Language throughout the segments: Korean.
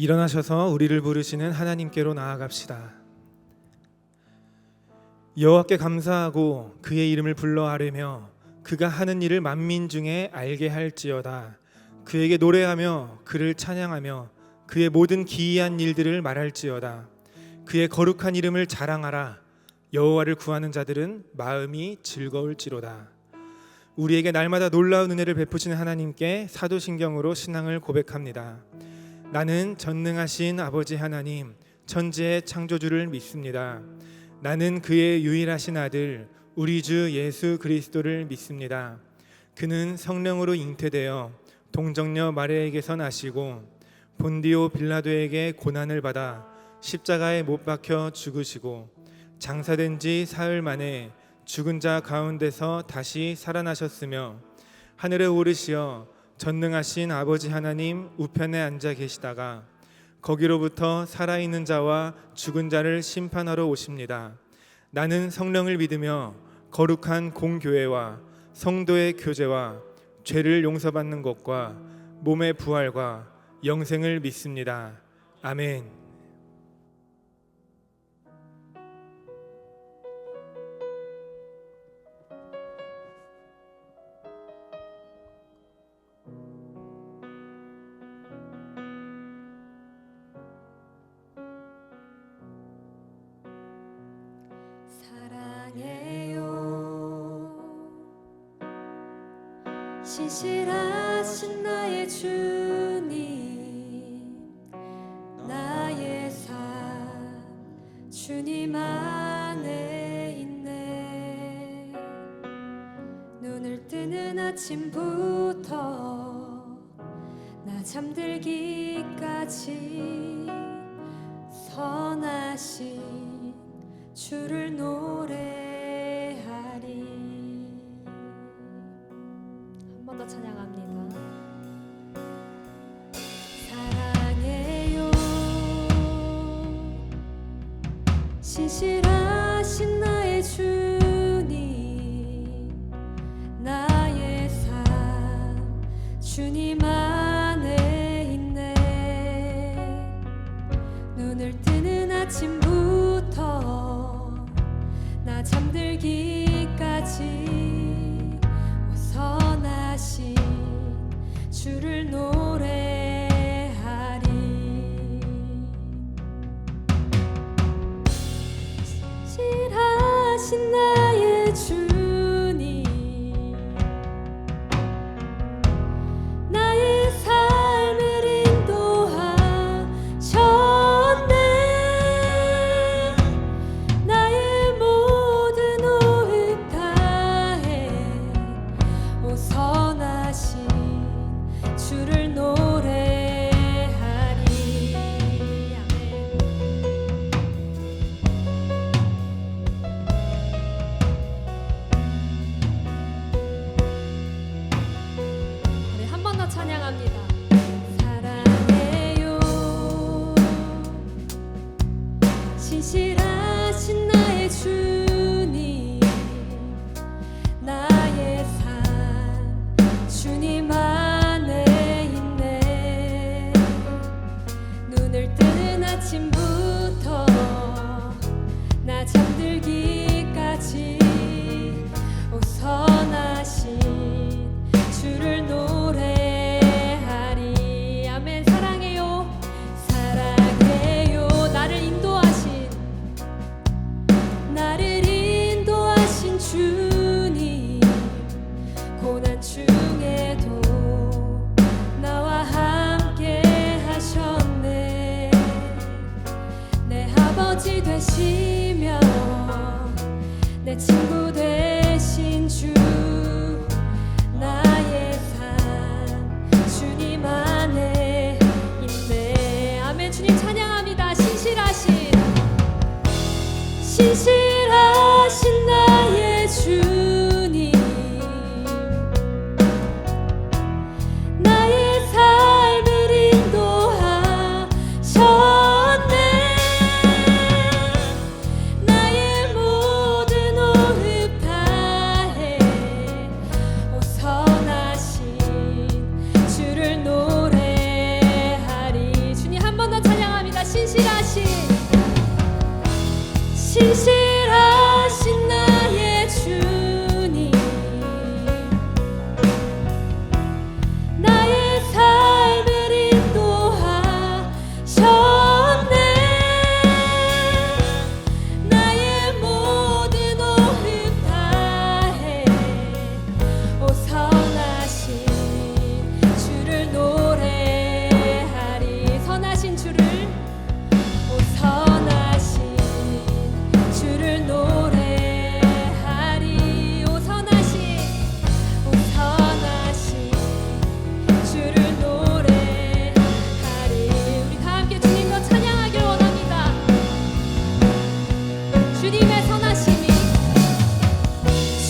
일어나셔서 우리를 부르시는 하나님께로 나아갑시다. 여호와께 감사하고 그의 이름을 불러 아뢰며 그가 하는 일을 만민 중에 알게 할지어다. 그에게 노래하며 그를 찬양하며 그의 모든 기이한 일들을 말할지어다. 그의 거룩한 이름을 자랑하라. 여호와를 구하는 자들은 마음이 즐거울지로다. 우리에게 날마다 놀라운 은혜를 베푸시는 하나님께 사도신경으로 신앙을 고백합니다. 나는 전능하신 아버지 하나님, 천지의 창조주를 믿습니다. 나는 그의 유일하신 아들 우리 주 예수 그리스도를 믿습니다. 그는 성령으로 잉태되어 동정녀 마리아에게서 나시고 본디오 빌라도에게 고난을 받아 십자가에 못 박혀 죽으시고 장사된 지 사흘 만에 죽은 자 가운데서 다시 살아나셨으며 하늘에 오르시어 전능하신 아버지 하나님 우편에 앉아 계시다가 거기로부터 살아있는 자와 죽은 자를 심판하러 오십니다. 나는 성령을 믿으며 거룩한 공교회와 성도의 교제와 죄를 용서받는 것과 몸의 부활과 영생을 믿습니다. 아멘. 신실하신 나의 주님, 나의 삶 주님 안에 있네. 눈을 뜨는 아침부터 나 잠들기까지 선하신 주를 노래하리. 한 번 더 찬양합니다. 사랑해요. 신실하신 나의 주님, 나의 삶 주님 안에 있네. 눈을 뜨는 아침부터 나 잠들기까지 선하신 주를 노래하리. 신실하신 나의 주님, 나의 삶을 인도하셨네. 나의 모든 호흡 다해 오 선하신 주를 노래하리. 우리 한 번 더 찬양합니다. 사랑해요. 신실하신 나의 주님, 나의 삶 주님 안에 있네. 눈을 뜨는 아침부터 나 잠들기까지 오 선하신 주를 노래하리. 아멘. 사랑해요. 사랑해요. 나를 인도하신 주님, 고난 중에도 나와 함께 하셨네. 내 아버지 되시며 내 친구 되신 주, 나의 삶 주님 안에 있네. 아멘. 주님 찬양합니다. 신실하신 나의 주님, 나의 삶을 인도하셨네. 나의 모든 호흡 다해 오 선하신 주를 노래하리. 주님 한 번 더 찬양합니다. 신실하신 신실하신 나의 주님 나의 삶을 인도하셨네 나의 모든 호흡 다해 오 선하신 주를 노래하리 선하신 주를 오 선하신 주를 노래하리 오 선하신 주를 노래하리 우리 다 함께 주님과 찬양하기를 원합니다. 주님의 선하심이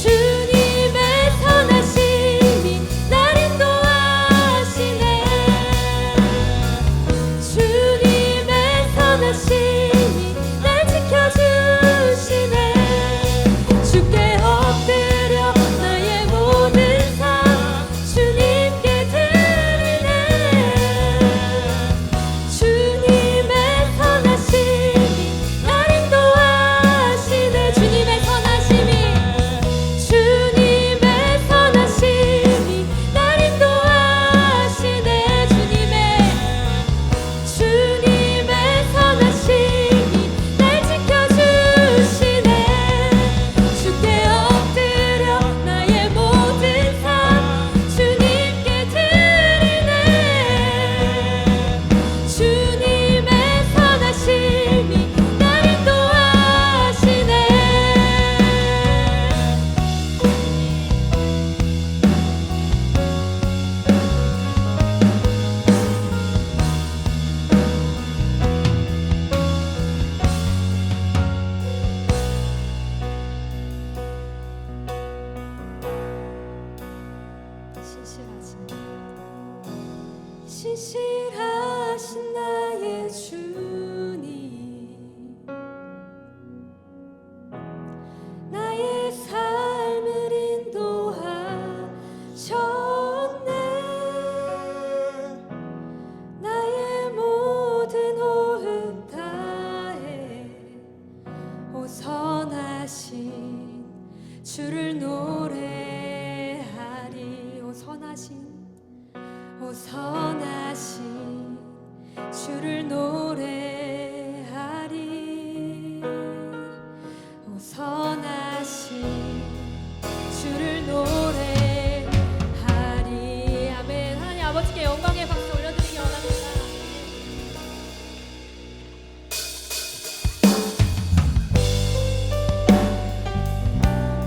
주님의 선하심이 날 인도하시네 주님의 선하심이 날 지켜주시네 주께 엎드려 나의 모든 삶 주님께 드리네 주님의 선하심이 날 인도하시네 주님의 선하심이 날 인도하시네 주님의 선하심이 날 지켜주시네 주께 엎드려 나의 모든 삶 주님께 드리네 주님의 선하심이 날 인도하시네 신실하신 나의 주님 나의 삶을 인도하셨네 나의 모든 호흡 다해 오 선하신 주를 노래하리 오 선하신 주를 노래하리 오 선하신 주를 노래하리 아멘 하나님 아버지께 영광의 박수 올려드리기 원합니다.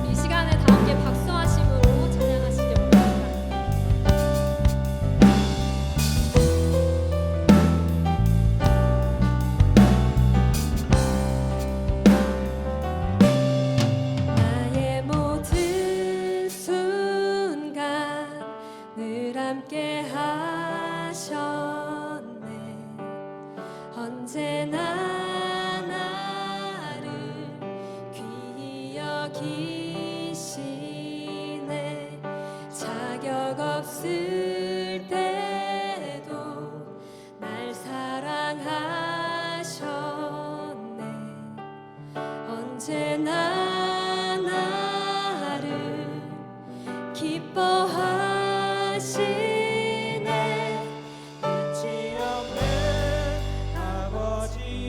이 시간에 다 함께 박수하심으로 찬양하시기 원합니다. 나의 모든 순간 늘 함께 하셨네 언제나 나를 귀히 여기시네 자격 없을 때도 날 사랑하셨네 언제나 나를 기뻐하시네 끝이 없는 아버지의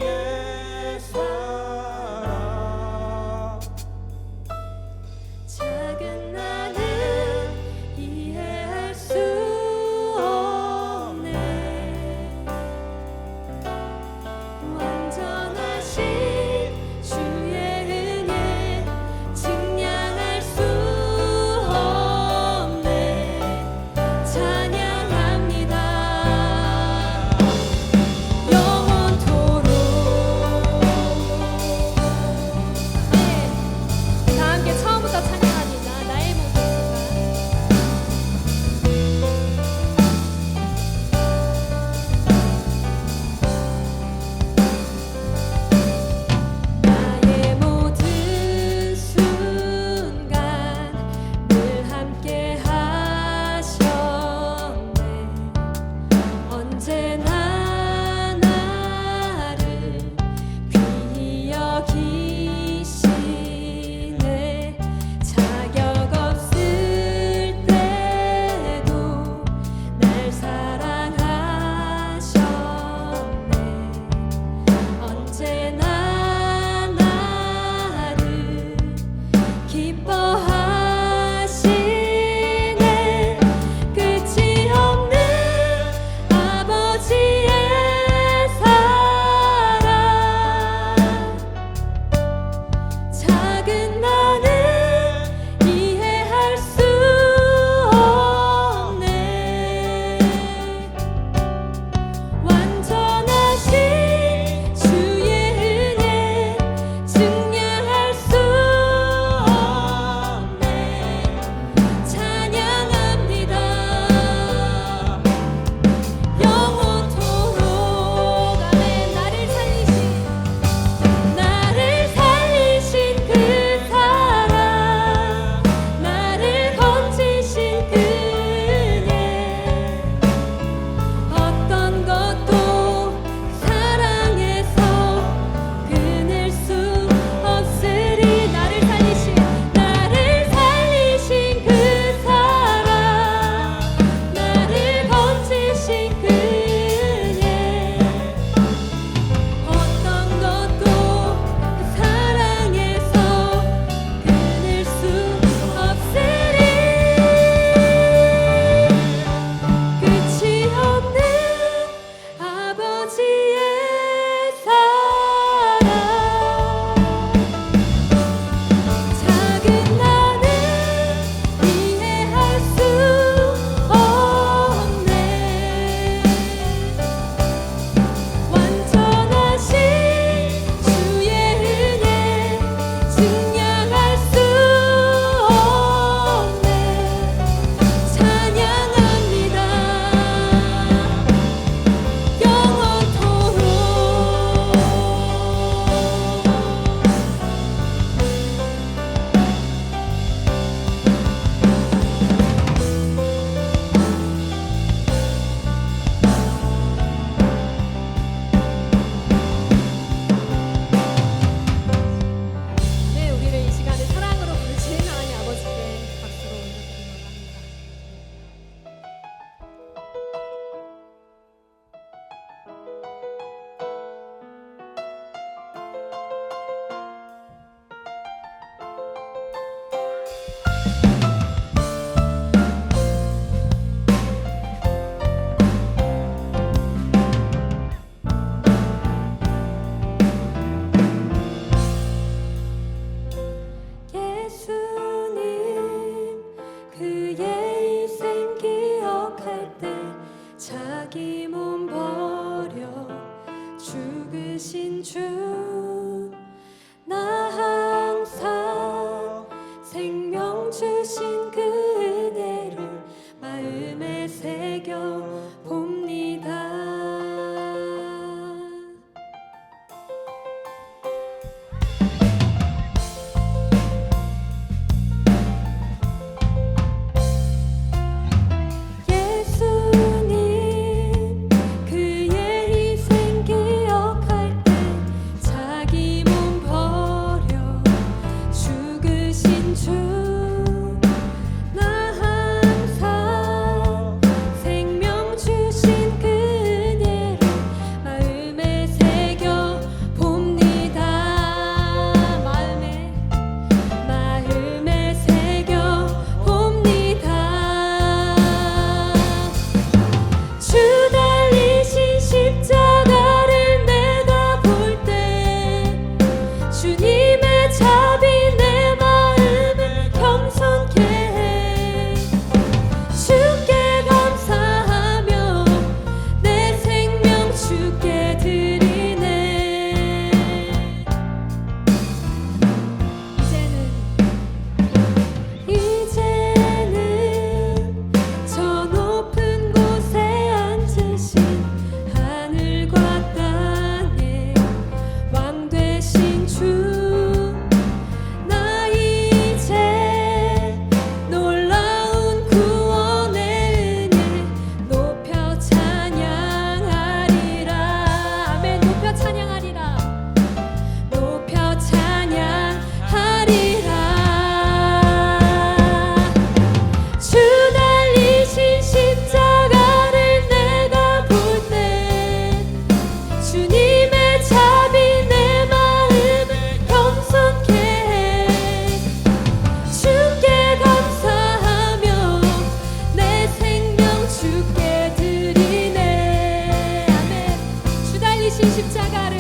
달리신 십자가를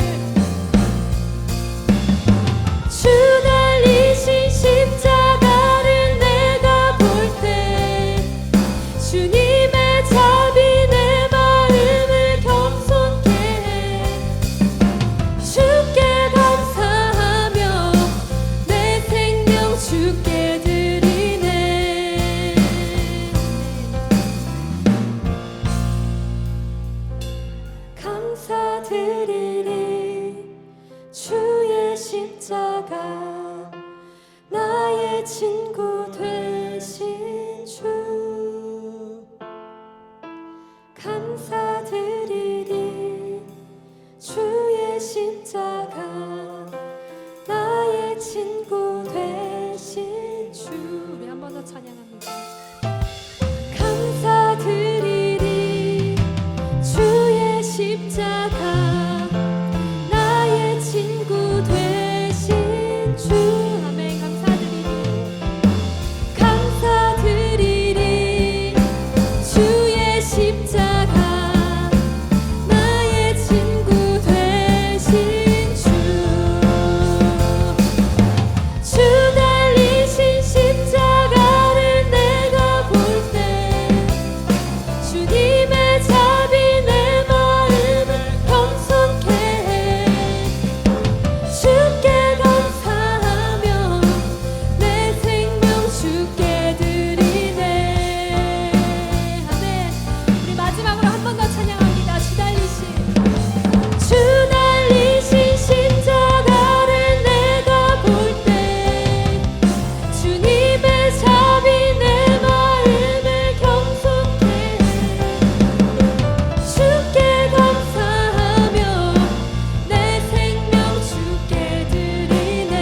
주 달리신 십자가를 내가 볼 때 주님의 자비 내 마음을 겸손케 해 주께 감사하며 내 생명 주께 드리네 감사드리리 주의 십자가 나의 친구 되신 주 감사드리리 주의 십자가 나의 친구 되신 주 우리 한 번 더 찬양합니다. 감사드리리 주의 십자가 나의 친구 되신 주 아멘. 감사드리니 감사드리리 주의 십자가 나의 친구 되신 주 달리신 십자가를 내가 볼 때 주님의 자비 내 마음을 겸손케 해 주께 감사하며 내 생명 주께 드리네 아멘. 우리 마지막으로 한 번 더 찬양합니다. 주 달리신 십자가를 내가 볼 때 주님의 자비 내 마음을 겸손케 해 주께 감사하며 내 생명 주께 드리네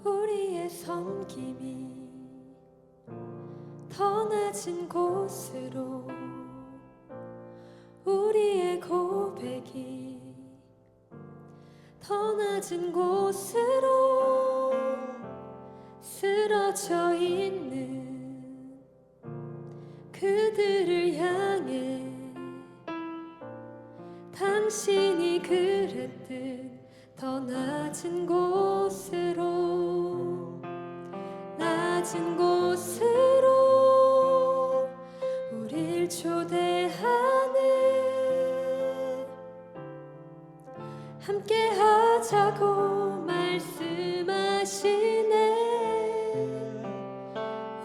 우리의 섬김이 더 낮은 곳으로 우리의 고백이 더 낮은 곳으로 쓰러져 있는 그들을 향해 당신이 그랬듯 더 낮은 곳으로 우릴 초대하네 함께 하자고 말씀하시네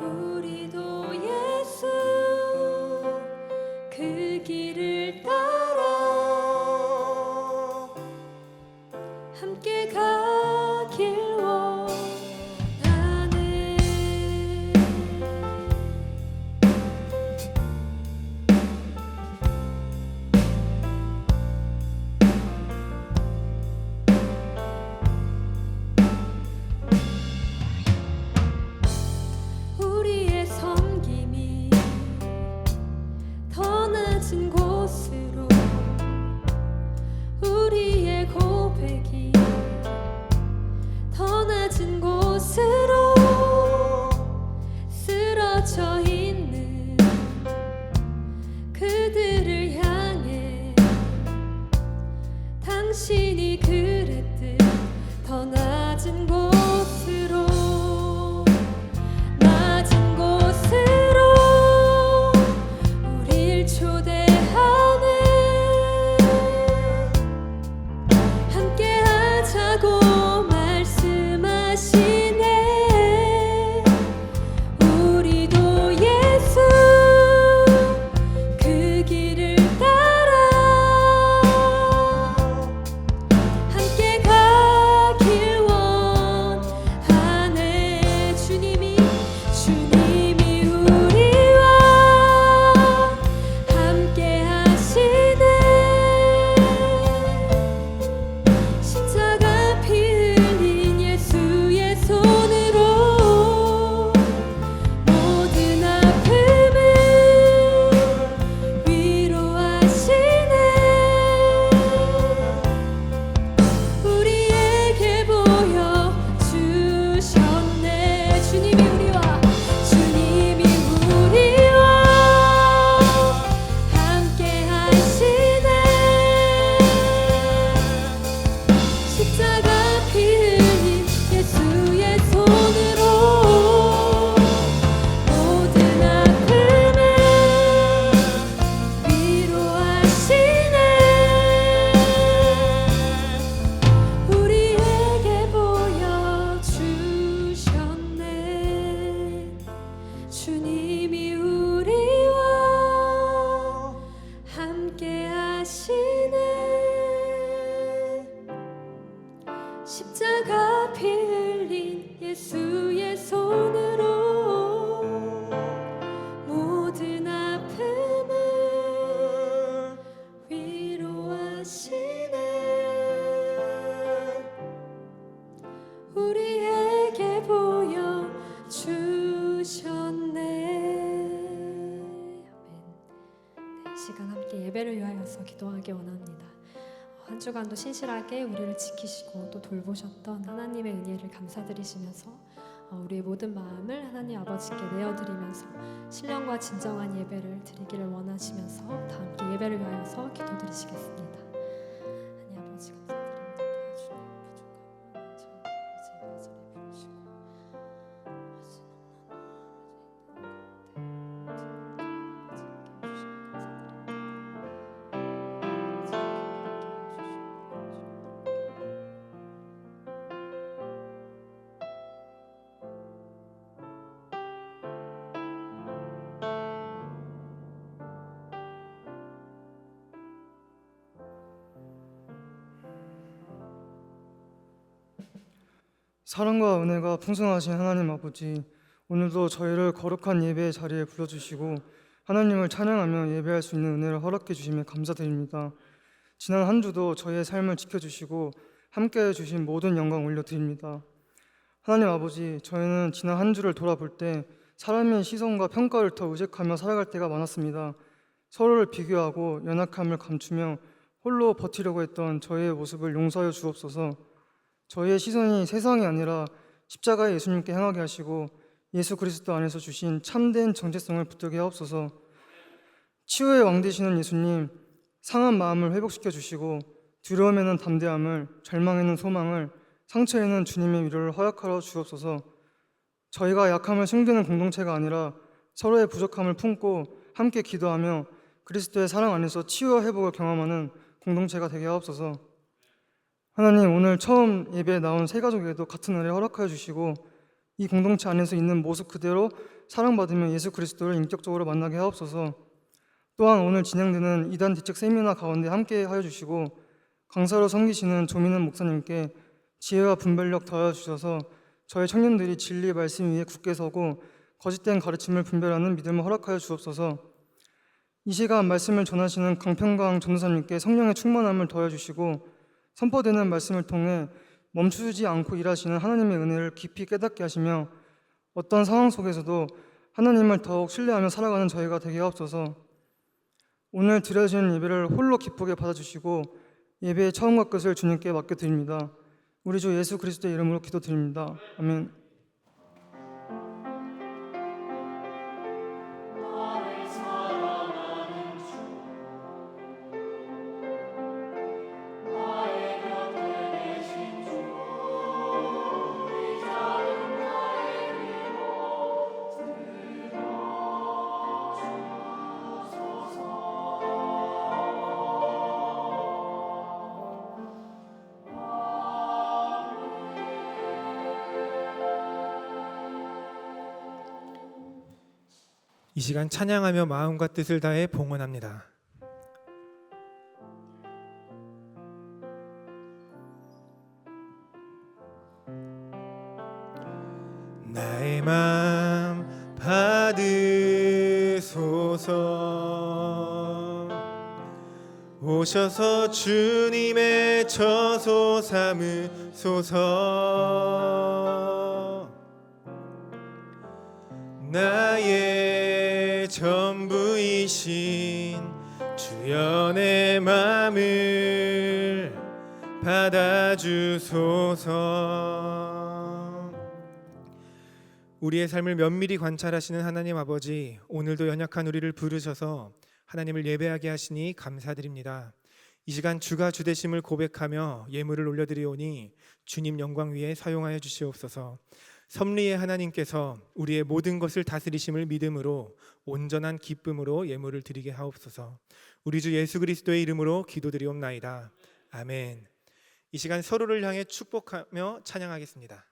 우리도 예수 그 길을 따라 함께 가길 원하네 우리의 섬김이 더 낮은 곳으로 우리의 고백이 더 낮은 곳으로 쓰러져 있는 그들을 향해 당신이 그랬듯 더 낮은 곳으로 우릴 초대하네 함께 하자고 말씀하시네 우리도 예수 그 길을 따라 함께 가길 원하네 십자가 피 흘린 예수의 손으로 모든 아픔을 위로하시네. 우리에게 보여주셨네. 아멘. 네, 이 시간 함께 예배를 위하여서 기도하기 원합니다. 한 주간도 신실하게 우리를 지키시고 또 돌보셨던 하나님의 은혜를 감사드리시면서 우리의 모든 마음을 하나님 아버지께 내어드리면서 신령과 진정한 예배를 드리기를 원하시면서 다 함께 예배를 위하여서 기도드리시겠습니다. 하나님 아버지 감사드립니다. 주님 부족함을 저희 아버지 예배전에 부르시고 사랑과 은혜가 풍성하신 하나님 아버지, 오늘도 저희를 거룩한 예배의 자리에 불러주시고 하나님을 찬양하며 예배할 수 있는 은혜를 허락해 주심에 감사드립니다. 지난 한 주도 저희의 삶을 지켜주시고 함께해 주신 모든 영광 올려드립니다. 하나님 아버지, 저희는 지난 한 주를 돌아볼 때 사람의 시선과 평가를 더 의식하며 살아갈 때가 많았습니다. 서로를 비교하고 연약함을 감추며 홀로 버티려고 했던 저희의 모습을 용서하여 주옵소서. 저희의 시선이 세상이 아니라 십자가의 예수님께 향하게 하시고 예수 그리스도 안에서 주신 참된 정체성을 붙들게 하옵소서. 치유의 왕 되시는 예수님, 상한 마음을 회복시켜 주시고 두려움에는 담대함을, 절망에는 소망을, 상처에는 주님의 위로를 허락하여 주옵소서. 저희가 약함을 숭배는 공동체가 아니라 서로의 부족함을 품고 함께 기도하며 그리스도의 사랑 안에서 치유와 회복을 경험하는 공동체가 되게 하옵소서. 하나님, 오늘 처음 예배에 나온 세 가족에게도 같은 은혜를 허락하여 주시고 이 공동체 안에서 있는 모습 그대로 사랑받으며 예수 그리스도를 인격적으로 만나게 하옵소서. 또한 오늘 진행되는 이단 대책 세미나 가운데 함께 하여 주시고 강사로 섬기시는 조민은 목사님께 지혜와 분별력 더하여 주셔서 저희 청년들이 진리 말씀 위에 굳게 서고 거짓된 가르침을 분별하는 믿음을 허락하여 주옵소서. 이 시간 말씀을 전하시는 강평강 전도사님께 성령의 충만함을 더하여 주시고 선포되는 말씀을 통해 멈추지 않고 일하시는 하나님의 은혜를 깊이 깨닫게 하시며 어떤 상황 속에서도 하나님을 더욱 신뢰하며 살아가는 저희가 되게 하옵소서. 오늘 드려지는 예배를 홀로 기쁘게 받아주시고 예배의 처음과 끝을 주님께 맡겨드립니다. 우리 주 예수 그리스도의 이름으로 기도드립니다. 아멘. 이 시간 찬양하며 마음과 뜻을 다해 봉헌합니다. 나의 마음 받으소서. 오셔서 주님의 처소 삼으소서. 나의 전부이신 주여 내 맘을 받아주소서. 우리의 삶을 면밀히 관찰하시는 하나님 아버지, 오늘도 연약한 우리를 부르셔서 하나님을 예배하게 하시니 감사드립니다. 이 시간 주가 주되심을 고백하며 예물을 올려드리오니 주님 영광 위에 사용하여 주시옵소서. 섭리의 하나님께서 우리의 모든 것을 다스리심을 믿음으로 온전한 기쁨으로 예물을 드리게 하옵소서. 우리 주 예수 그리스도의 이름으로 기도드리옵나이다. 아멘. 이 시간 서로를 향해 축복하며 찬양하겠습니다.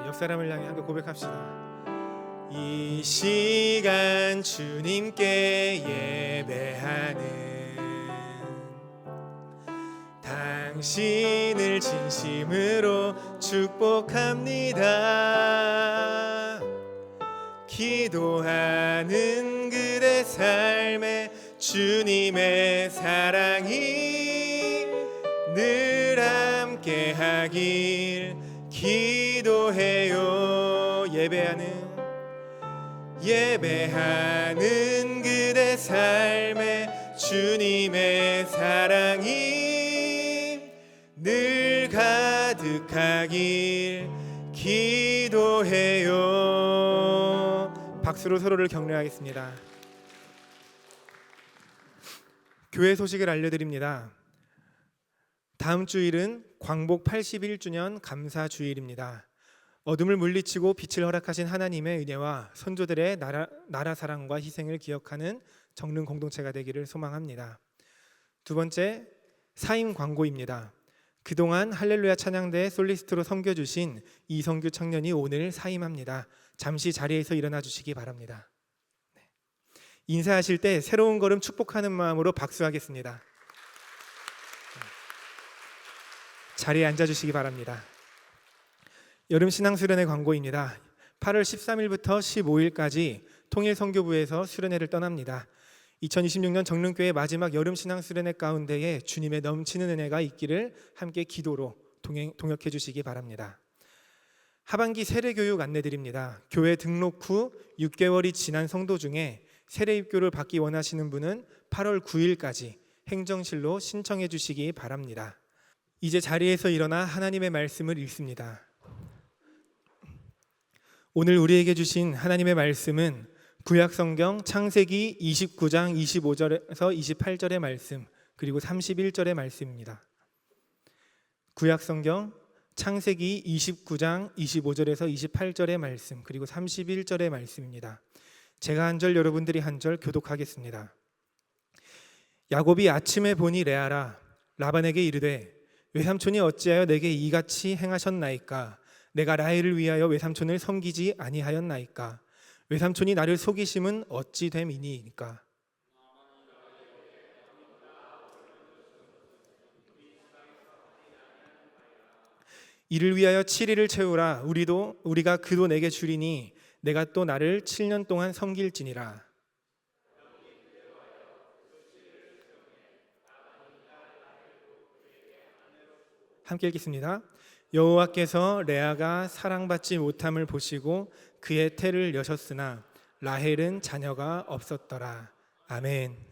옆 사람을 향해 함께 고백합시다. 이 시간 주님께 예배하는 당신을 진심으로 축복합니다. 기도하는 그대 삶에 주님의 사랑이 늘 함께하길 기도해요. 예배하는 그대 삶에 주님의 사랑이 늘 가득하길 기도해요. 박수로 서로를 격려하겠습니다. 교회 소식을 알려드립니다. 다음 주일은 광복 81주년 감사 주일입니다. 어둠을 물리치고 빛을 허락하신 하나님의 은혜와 선조들의 나라 사랑과 희생을 기억하는 정릉 공동체가 되기를 소망합니다. 두 번째, 사임 광고입니다. 그동안 할렐루야 찬양대에 솔리스트로 섬겨주신 이성규 청년이 오늘 사임합니다. 잠시 자리에서 일어나 주시기 바랍니다. 인사하실 때 새로운 걸음 축복하는 마음으로 박수하겠습니다. 자리에 앉아주시기 바랍니다. 여름 신앙 수련회 광고입니다. 8월 13일부터 15일까지 통일선교부에서 수련회를 떠납니다. 2026년 정릉교회 마지막 여름 신앙 수련회 가운데에 주님의 넘치는 은혜가 있기를 함께 기도로 동역해 주시기 바랍니다. 하반기 세례교육 안내드립니다. 교회 등록 후 6개월이 지난 성도 중에 세례 입교를 받기 원하시는 분은 8월 9일까지 행정실로 신청해 주시기 바랍니다. 이제 자리에서 일어나 하나님의 말씀을 읽습니다. 오늘 우리에게 주신 하나님의 말씀은 구약성경 창세기 29장 25절에서 28절의 말씀, 그리고 31절의 말씀입니다. 구약성경 창세기 29장 25절에서 28절의 말씀, 그리고 31절의 말씀입니다. 제가 한 절, 여러분들이 한 절 교독하겠습니다. 야곱이 아침에 보니 레아라 라반에게 이르되 외삼촌이 어찌하여 내게 이같이 행하셨나이까? 내가 라헬을 위하여 외삼촌을 섬기지 아니하였나이까? 외삼촌이 나를 속이심은 어찌 됨이니까? 이를 위하여 7일을 채우라. 우리가 그도 내게 주리니 내가 또 나를 7년 동안 섬길지니라. 함께 읽겠습니다. 여호와께서 레아가 사랑받지 못함을 보시고 그의 태를 여셨으나 라헬은 자녀가 없었더라. 아멘.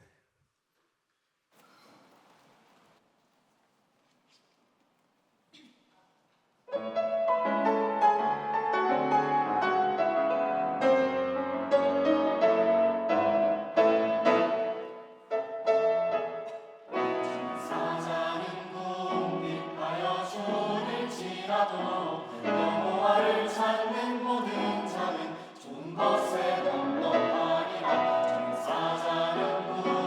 것에 넉넉하리라. 전사자는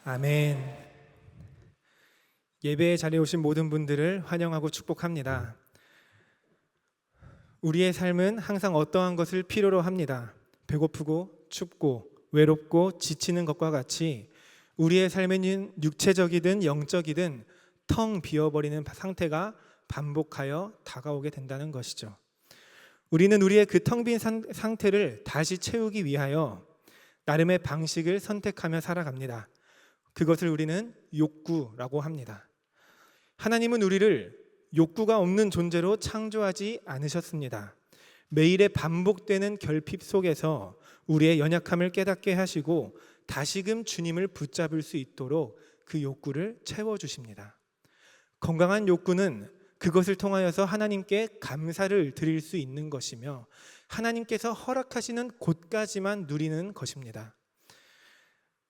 아멘. 예배에 자리에 오신 모든 분들을 환영하고 축복합니다. 우리의 삶은 항상 어떠한 것을 필요로 합니다. 배고프고 춥고 외롭고 지치는 것과 같이 우리의 삶에는 육체적이든 영적이든 텅 비어버리는 상태가 반복하여 다가오게 된다는 것이죠. 우리는 우리의 그 텅 빈 상태를 다시 채우기 위하여 나름의 방식을 선택하며 살아갑니다. 그것을 우리는 욕구라고 합니다. 하나님은 우리를 욕구가 없는 존재로 창조하지 않으셨습니다. 매일의 반복되는 결핍 속에서 우리의 연약함을 깨닫게 하시고 다시금 주님을 붙잡을 수 있도록 그 욕구를 채워주십니다. 건강한 욕구는 그것을 통하여서 하나님께 감사를 드릴 수 있는 것이며 하나님께서 허락하시는 곳까지만 누리는 것입니다.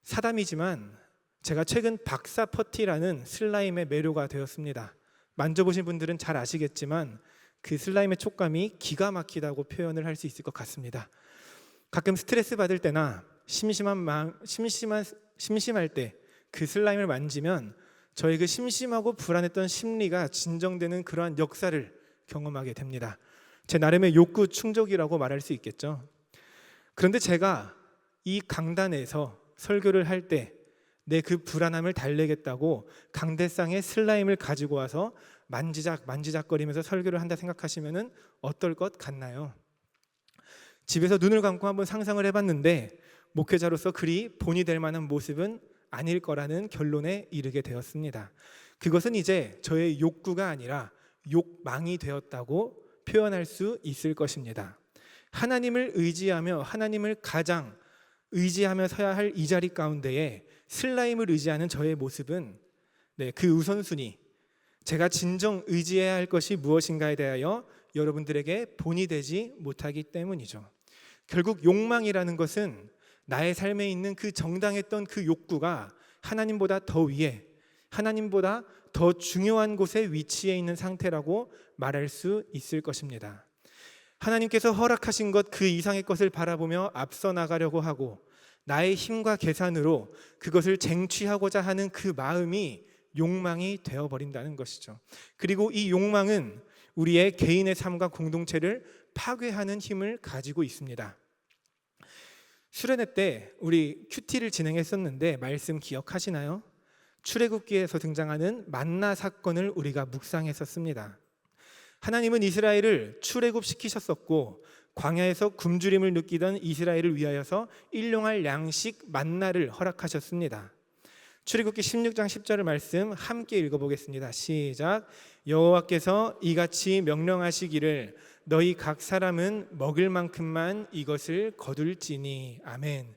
사담이지만 제가 최근 박사퍼티라는 슬라임에 매료가 되었습니다. 만져보신 분들은 잘 아시겠지만 그 슬라임의 촉감이 기가 막히다고 표현을 할 수 있을 것 같습니다. 가끔 스트레스 받을 때나 심심할 때 그 슬라임을 만지면 저의 그 심심하고 불안했던 심리가 진정되는 그러한 역사를 경험하게 됩니다. 제 나름의 욕구 충족이라고 말할 수 있겠죠. 그런데 제가 이 강단에서 설교를 할 때 내 그 불안함을 달래겠다고 강대상에 슬라임을 가지고 와서 만지작거리면서 설교를 한다 생각하시면 어떨 것 같나요? 집에서 눈을 감고 한번 상상을 해봤는데 목회자로서 그리 본이 될 만한 모습은 아닐 거라는 결론에 이르게 되었습니다. 그것은 이제 저의 욕구가 아니라 욕망이 되었다고 표현할 수 있을 것입니다. 하나님을 의지하며 하나님을 가장 의지하며 서야 할 이 자리 가운데에 슬라임을 의지하는 저의 모습은 그 우선순위, 제가 진정 의지해야 할 것이 무엇인가에 대하여 여러분들에게 본이 되지 못하기 때문이죠. 결국 욕망이라는 것은 나의 삶에 있는 그 정당했던 그 욕구가 하나님보다 더 위에, 하나님보다 더 중요한 곳에 위치해 있는 상태라고 말할 수 있을 것입니다. 하나님께서 허락하신 것 그 이상의 것을 바라보며 앞서 나가려고 하고 나의 힘과 계산으로 그것을 쟁취하고자 하는 그 마음이 욕망이 되어버린다는 것이죠. 그리고 이 욕망은 우리의 개인의 삶과 공동체를 파괴하는 힘을 가지고 있습니다. 수련회 때 우리 큐티를 진행했었는데 말씀 기억하시나요? 출애굽기에서 등장하는 만나 사건을 우리가 묵상했었습니다. 하나님은 이스라엘을 출애굽시키셨었고 광야에서 굶주림을 느끼던 이스라엘을 위하여서 일용할 양식 만나를 허락하셨습니다. 출애굽기 16장 10절의 말씀 함께 읽어보겠습니다. 시작. 여호와께서 이같이 명령하시기를 너희 각 사람은 먹을 만큼만 이것을 거둘지니. 아멘.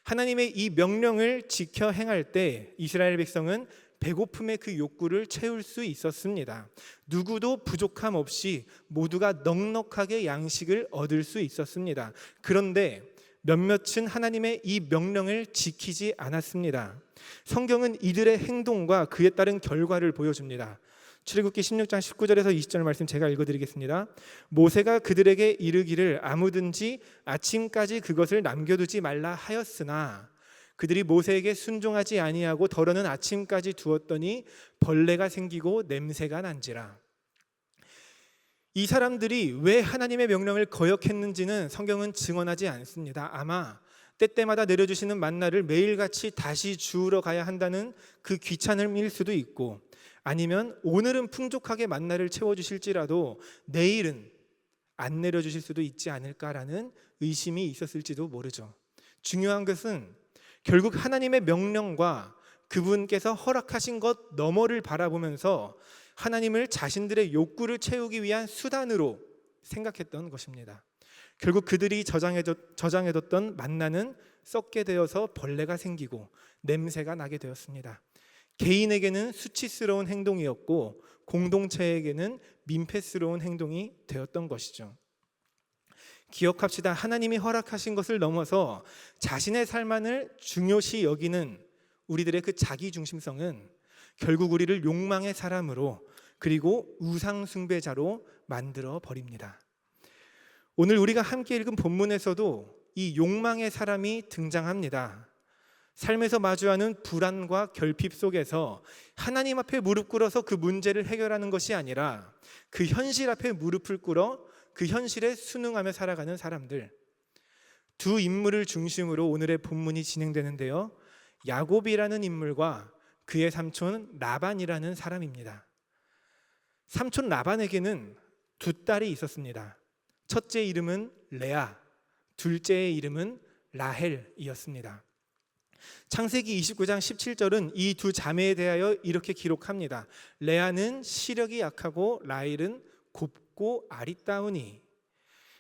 하나님의 이 명령을 지켜 행할 때 이스라엘 백성은 배고픔의 그 욕구를 채울 수 있었습니다. 누구도 부족함 없이 모두가 넉넉하게 양식을 얻을 수 있었습니다. 그런데 몇몇은 하나님의 이 명령을 지키지 않았습니다. 성경은 이들의 행동과 그에 따른 결과를 보여줍니다. 출애굽기 16장 19절에서 20절 말씀 제가 읽어드리겠습니다. 모세가 그들에게 이르기를 아무든지 아침까지 그것을 남겨두지 말라 하였으나 그들이 모세에게 순종하지 아니하고 덜어는 아침까지 두었더니 벌레가 생기고 냄새가 난지라. 이 사람들이 왜 하나님의 명령을 거역했는지는 성경은 증언하지 않습니다. 아마 때때마다 내려주시는 만나를 매일같이 다시 주우러 가야 한다는 그 귀찮음일 수도 있고, 아니면 오늘은 풍족하게 만나를 채워주실지라도 내일은 안 내려주실 수도 있지 않을까라는 의심이 있었을지도 모르죠. 중요한 것은 결국 하나님의 명령과 그분께서 허락하신 것 너머를 바라보면서 하나님을 자신들의 욕구를 채우기 위한 수단으로 생각했던 것입니다. 결국 그들이 저장해뒀던 만나는 썩게 되어서 벌레가 생기고 냄새가 나게 되었습니다. 개인에게는 수치스러운 행동이었고 공동체에게는 민폐스러운 행동이 되었던 것이죠. 기억합시다. 하나님이 허락하신 것을 넘어서 자신의 삶만을 중요시 여기는 우리들의 그 자기 중심성은 결국 우리를 욕망의 사람으로 그리고 우상 숭배자로 만들어 버립니다. 오늘 우리가 함께 읽은 본문에서도 이 욕망의 사람이 등장합니다. 삶에서 마주하는 불안과 결핍 속에서 하나님 앞에 무릎 꿇어서 그 문제를 해결하는 것이 아니라 그 현실 앞에 무릎을 꿇어 그 현실에 순응하며 살아가는 사람들, 두 인물을 중심으로 오늘의 본문이 진행되는데요. 야곱이라는 인물과 그의 삼촌 라반이라는 사람입니다. 삼촌 라반에게는 두 딸이 있었습니다. 첫째 이름은 레아, 둘째의 이름은 라헬이었습니다. 창세기 29장 17절은 이 두 자매에 대하여 이렇게 기록합니다. 레아는 시력이 약하고 라헬은 곱고 아리따우니.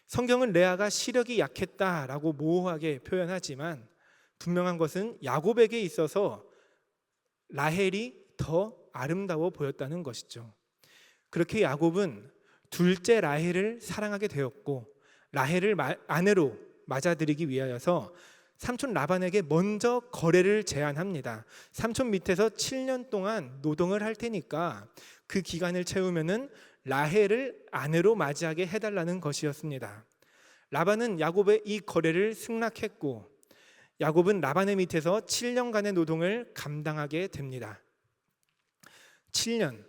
성경은 레아가 시력이 약했다라고 모호하게 표현하지만 분명한 것은 야곱에게 있어서 라헬이 더 아름다워 보였다는 것이죠. 그렇게 야곱은 둘째 라헬을 사랑하게 되었고 라헬을 아내로 맞아들이기 위하여서 삼촌 라반에게 먼저 거래를 제안합니다. 삼촌 밑에서 7년 동안 노동을 할 테니까 그 기간을 채우면은 라헬을 아내로 맞이하게 해달라는 것이었습니다. 라반은 야곱의 이 거래를 승낙했고 야곱은 라반의 밑에서 7년간의 노동을 감당하게 됩니다. 7년.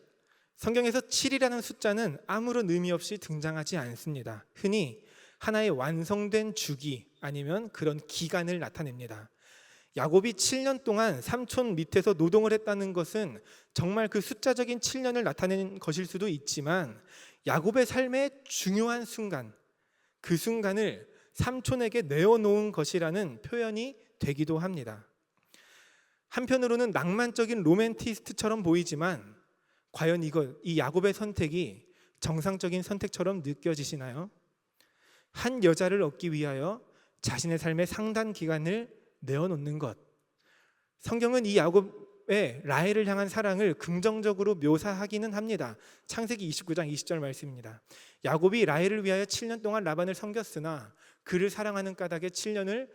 성경에서 7이라는 숫자는 아무런 의미 없이 등장하지 않습니다. 흔히 하나의 완성된 주기 아니면 그런 기간을 나타냅니다. 야곱이 7년 동안 삼촌 밑에서 노동을 했다는 것은 정말 그 숫자적인 7년을 나타내는 것일 수도 있지만 야곱의 삶의 중요한 순간, 그 순간을 삼촌에게 내어놓은 것이라는 표현이 되기도 합니다. 한편으로는 낭만적인 로맨티스트처럼 보이지만 과연 이 야곱의 선택이 정상적인 선택처럼 느껴지시나요? 한 여자를 얻기 위하여 자신의 삶의 상당 기간을 내어놓는 것. 성경은 이 야곱의 라헬을 향한 사랑을 긍정적으로 묘사하기는 합니다. 창세기 29장 20절 말씀입니다. 야곱이 라헬을 위하여 7년 동안 라반을 섬겼으나 그를 사랑하는 까닭에 7년을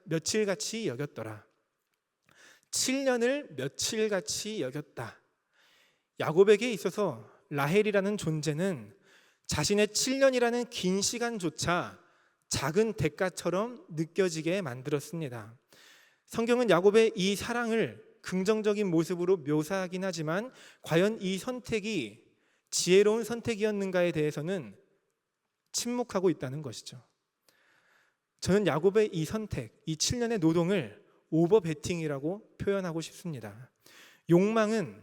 며칠같이 여겼더라. 7년을 며칠같이 여겼다. 야곱에게 있어서 라헬이라는 존재는 자신의 7년이라는 긴 시간조차 작은 대가처럼 느껴지게 만들었습니다. 성경은 야곱의 이 사랑을 긍정적인 모습으로 묘사하긴 하지만 과연 이 선택이 지혜로운 선택이었는가에 대해서는 침묵하고 있다는 것이죠. 저는 야곱의 이 선택, 이 7년의 노동을 오버베팅이라고 표현하고 싶습니다. 욕망은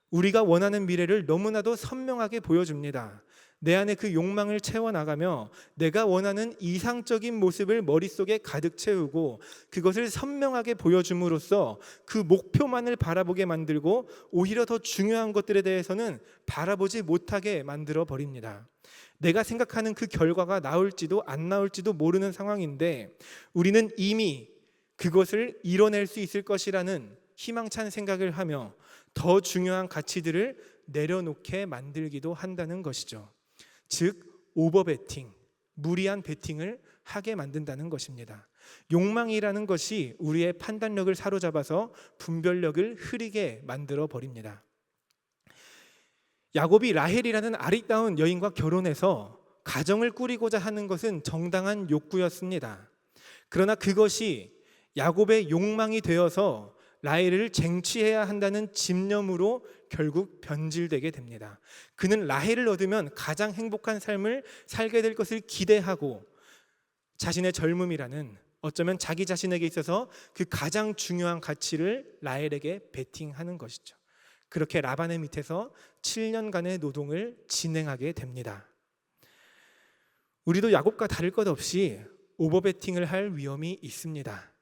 우리가 원하는 미래를 너무나도 선명하게 보여줍니다. 내 안에 그 욕망을 채워나가며 내가 원하는 이상적인 모습을 머릿속에 가득 채우고 그것을 선명하게 보여줌으로써 그 목표만을 바라보게 만들고 오히려 더 중요한 것들에 대해서는 바라보지 못하게 만들어 버립니다. 내가 생각하는 그 결과가 나올지도 안 나올지도 모르는 상황인데 우리는 이미 그것을 이뤄낼 수 있을 것이라는 희망찬 생각을 하며 더 중요한 가치들을 내려놓게 만들기도 한다는 것이죠. 즉 오버베팅, 무리한 베팅을 하게 만든다는 것입니다. 욕망이라는 것이 우리의 판단력을 사로잡아서 분별력을 흐리게 만들어 버립니다. 야곱이 라헬이라는 아리따운 여인과 결혼해서 가정을 꾸리고자 하는 것은 정당한 욕구였습니다. 그러나 그것이 야곱의 욕망이 되어서 라헬을 쟁취해야 한다는 집념으로 결국 변질되게 됩니다. 그는 라헬을 얻으면 가장 행복한 삶을 살게 될 것을 기대하고 자신의 젊음이라는 어쩌면 자기 자신에게 있어서 그 가장 중요한 가치를 라헬에게 베팅하는 것이죠. 그렇게 라반의 밑에서 7년간의 노동을 진행하게 됩니다. 우리도 야곱과 다를 것 없이 오버베팅을 할 위험이 있습니다.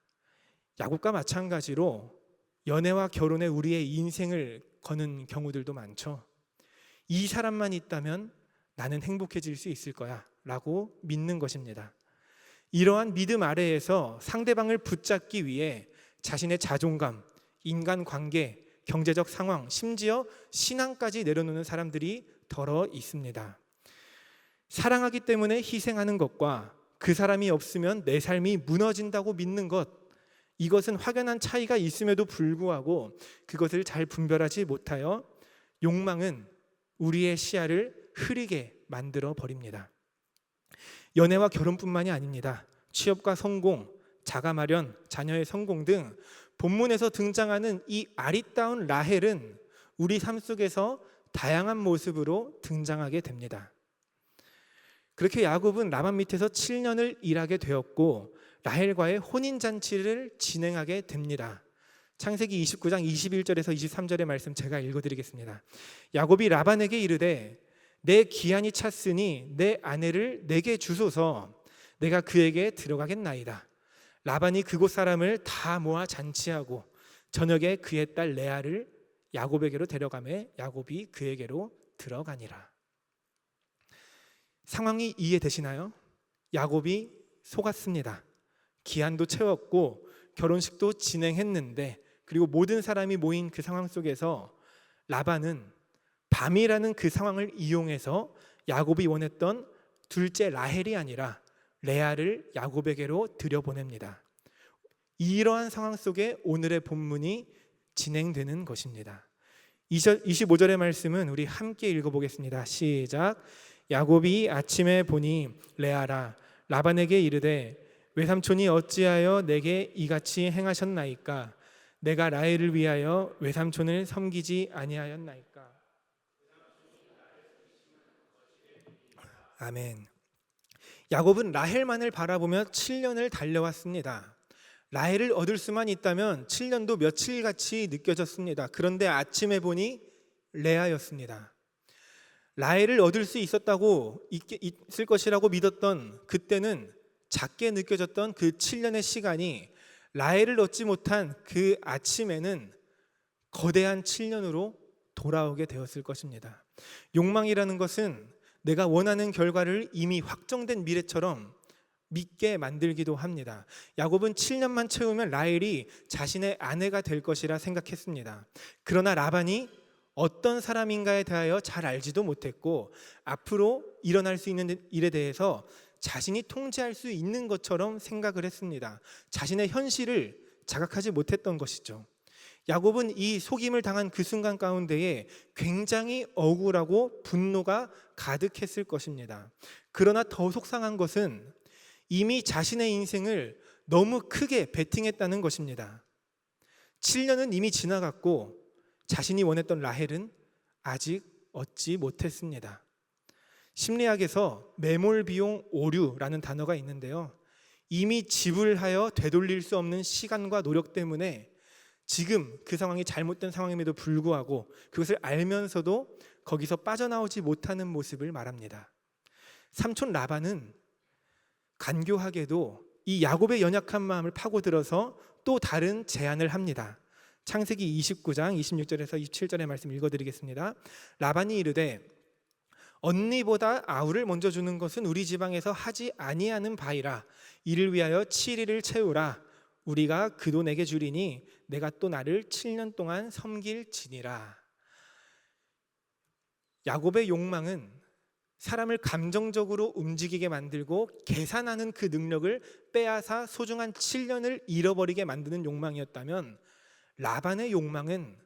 야곱과 마찬가지로 연애와 결혼에 우리의 인생을 거는 경우들도 많죠. 이 사람만 있다면 나는 행복해질 수 있을 거야 라고 믿는 것입니다. 이러한 믿음 아래에서 상대방을 붙잡기 위해 자신의 자존감, 인간관계, 경제적 상황, 심지어 신앙까지 내려놓는 사람들이 더러 있습니다. 사랑하기 때문에 희생하는 것과 그 사람이 없으면 내 삶이 무너진다고 믿는 것, 이것은 확연한 차이가 있음에도 불구하고 그것을 잘 분별하지 못하여 욕망은 우리의 시야를 흐리게 만들어 버립니다. 연애와 결혼뿐만이 아닙니다. 취업과 성공, 자가 마련, 자녀의 성공 등 본문에서 등장하는 이 아리따운 라헬은 우리 삶 속에서 다양한 모습으로 등장하게 됩니다. 그렇게 야곱은 라반 밑에서 7년을 일하게 되었고 라헬과의 혼인잔치를 진행하게 됩니다. 창세기 29장 21절에서 23절의 말씀 제가 읽어드리겠습니다. 야곱이 라반에게 이르되 내 기한이 찼으니 내 아내를 내게 주소서. 내가 그에게 들어가겠나이다. 라반이 그곳 사람을 다 모아 잔치하고 저녁에 그의 딸 레아를 야곱에게로 데려가매 야곱이 그에게로 들어가니라. 상황이 이해되시나요? 야곱이 속았습니다. 기한도 채웠고 결혼식도 진행했는데, 그리고 모든 사람이 모인 그 상황 속에서 라반은 밤이라는 그 상황을 이용해서 야곱이 원했던 둘째 라헬이 아니라 레아를 야곱에게로 들여보냅니다. 이러한 상황 속에 오늘의 본문이 진행되는 것입니다. 25절의 말씀은 우리 함께 읽어보겠습니다. 시작. 야곱이 아침에 보니 레아라 라반에게 이르되 외삼촌이 어찌하여 내게 이같이 행하셨나이까? 내가 라헬을 위하여 외삼촌을 섬기지 아니하였나이까? 아멘. 야곱은 라헬만을 바라보며 7년을 달려왔습니다. 라헬을 얻을 수만 있다면 7년도 며칠같이 느껴졌습니다. 그런데 아침에 보니 레아였습니다. 라헬을 얻을 수 있을 것이라고 믿었던 그때는 작게 느껴졌던 그 7년의 시간이 라헬을 얻지 못한 그 아침에는 거대한 7년으로 돌아오게 되었을 것입니다. 욕망이라는 것은 내가 원하는 결과를 이미 확정된 미래처럼 믿게 만들기도 합니다. 야곱은 7년만 채우면 라헬이 자신의 아내가 될 것이라 생각했습니다. 그러나 라반이 어떤 사람인가에 대하여 잘 알지도 못했고 앞으로 일어날 수 있는 일에 대해서 자신이 통제할 수 있는 것처럼 생각을 했습니다. 자신의 현실을 자각하지 못했던 것이죠. 야곱은 이 속임을 당한 그 순간 가운데에 굉장히 억울하고 분노가 가득했을 것입니다. 그러나 더 속상한 것은 이미 자신의 인생을 너무 크게 베팅했다는 것입니다. 7년은 이미 지나갔고 자신이 원했던 라헬은 아직 얻지 못했습니다. 심리학에서 매몰 비용 오류라는 단어가 있는데요. 이미 지불하여 되돌릴 수 없는 시간과 노력 때문에 지금 그 상황이 잘못된 상황임에도 불구하고 그것을 알면서도 거기서 빠져나오지 못하는 모습을 말합니다. 삼촌 라반은 간교하게도 이 야곱의 연약한 마음을 파고들어서 또 다른 제안을 합니다. 창세기 29장 26절에서 27절의 말씀 읽어드리겠습니다. 라반이 이르되 언니보다 아우를 먼저 주는 것은 우리 지방에서 하지 아니하는 바이라. 이를 위하여 7일을 채우라. 우리가 그 돈 내게 주리니 내가 또 나를 7년 동안 섬길지니라. 야곱의 욕망은 사람을 감정적으로 움직이게 만들고 계산하는 그 능력을 빼앗아 소중한 7년을 잃어버리게 만드는 욕망이었다면, 라반의 욕망은